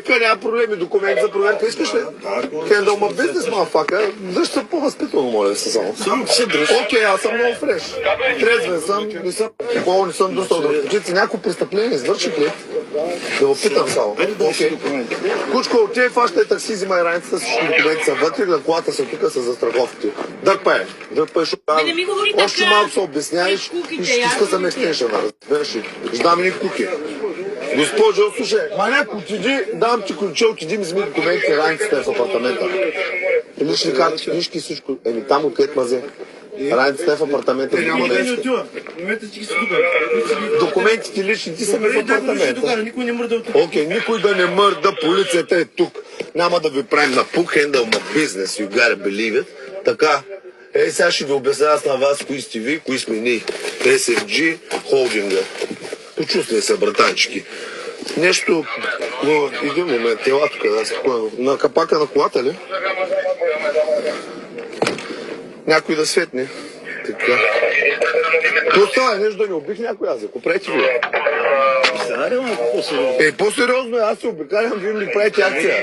Вика, няма проблеми, документи за проверка искаш ли? Хендъл ма бизнес, мафака. Дръж се по-възпитано, моля да се само. Само се дръж. Окей, аз съм много фреш. Трезвен съм, не съм достал да разпочити. Някакво престъпление извърших ли? Да го питам само. Окей. Кучко, отивай, фащай такси, взимай раницата, всички документи са вътре, на колата са тук с застраховките. Дърпай, още малко се обясняеш и ще ти скъсам екстеншъна, разбираш ли? Ждам ни куки. Госпожо, слушай, маняк, отиди, дам ти ключа, отиди ми вземи документи, раницата е в апартамента. Лични карти, книжки, всичко. Еми там откъдето мазе. Раницата е в апартамента. Няма да не отива. Документите личните са ми в апартамента. Никой не мърда от тук. Окей, никой да не мърда, полицията е тук. Няма да ви правим на пук, хендъл на бизнес, you gotta believe it. Така, сега ще ви обясня аз на вас, кои сте ви, кои сме ние. SFG холдинга. Почувствай се, братанчики. Нещо, но един момент, ела тук, да, спокойно. На капака на колата ли? Някой да светне. Така. То става нещо да не убих някой аз, ако правите ви. По-сериозно е, аз се обикалям, вие ми правите акция.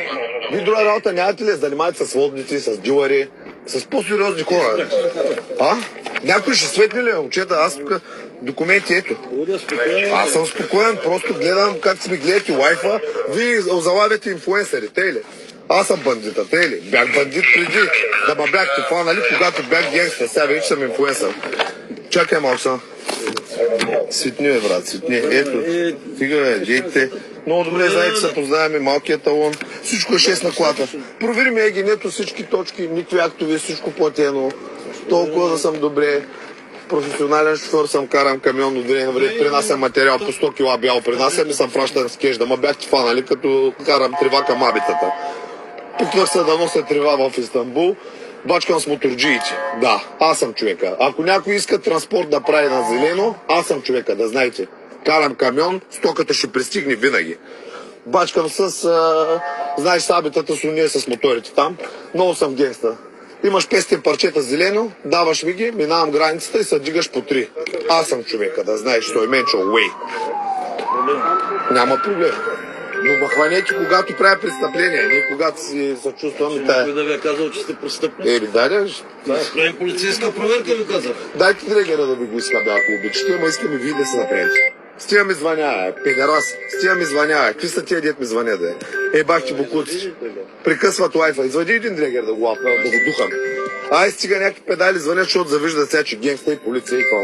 Вие друга работа нямате ли, занимавате с водници, с дилари, с по-сериозни хора. А? Някой ще светне ли, момчета, аз тук документи, ето. Аз съм спокоен, просто гледам как си ми гледате лайфа, вие залавяте инфлуенсъри, те ли? Аз съм бандита, те ли? Бях бандит преди да ме бяхте фанали, когато бях генгстър, сега вече съм инфлуенсър. Чакай малко са. Светни е, брат, светни. Ето, фига е, дейте. Много добре, знаете, се познаваме, малкият талон. Всичко е 6 на колата. Провери ми егенето, всички точки, никакви актови, всичко платено. Толкова да съм добре. Професионален шофьор съм, карам камион от време на време, принасям материал по 100 кила бял, принасям и съм пращан с кеш, да ме бяхте фанали, като карам трева към абитата. Пуквах се да нося трева в Истанбул, бачкам с моторджиите. Да, аз съм човека. Ако някой иска транспорт да прави на зелено, аз съм човека, да знаете. Карам камион, стоката ще пристигне винаги. Бачкам с, знаеш, с абитата с уния с моторите там. Много съм генгстър. Имаш 500 парчета зелено, даваш ми ги, минавам границата и се дигаш по 3. Аз съм човека, да знаеш, той менчо, уей. Няма проблем. Но махванете, когато правя престъпление, не когато си съчувствам и тая. Някой да ви е казал, че сте престъпни. Да. Правим полицейска проверка, ви казах. Дайте дрегера да ви го иска, да, ако обичате, ама искаме вие да се направите. Стига ми звъня, педерас, стига ми звъня, какви са тия дет ми звъня, да бах ти бокуци. Прекъсват лайфа, извади един дрегер да го лапна, да го духам. Ай, стига някакви педали звънят, защото завиждат сега, че генгста и полиция и това.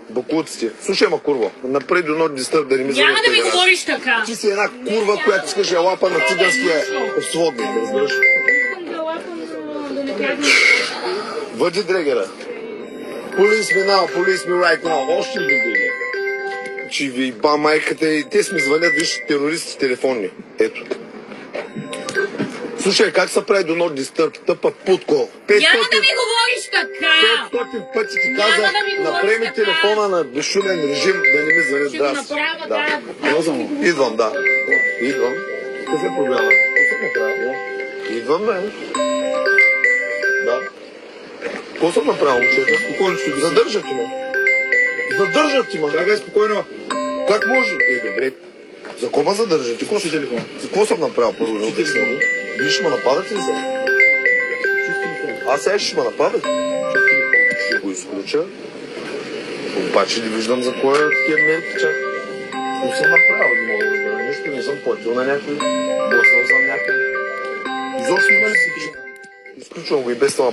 Бокуците. Слушай, ма курва, напред до not disturb да не ми звънят. Няма да ми говориш така. Ти си една курва, която искаш я лапа на циганския сводник, разбираш? Въди дрегера. Police me now, police me right now. Още ли дрегер? Че ви ба майката и те сме звънят, виж, терористи телефонни. Ето. Слушай, как се прави до not disturb? Тъпа путко. Няма да ми говориш така. 500 пъти ти казах, направи ми телефона на безшумен режим, да не ми звънят. Ще го направя, да. Идвам, да. Идвам. Какъв е проблема? Идвам, бе. Да. Какво съм направил, момчета? Спокойно ще ги задържат ме. Задържат ти, ма. Чакай, спокойно. Как може? Добре. За кого ме задържат? Какво си телефон? За какво съм направил първо? Вие ще ме нападате ли сега? Аз сега ще ме нападат. Ще го изключа. Обаче не виждам за кой е тия мерки, чак. Но съм направил, не мога да разбера. Нищо не съм платил на някой. Блъснал съм някой. Изобщо ме не си. Изключвам го и без това.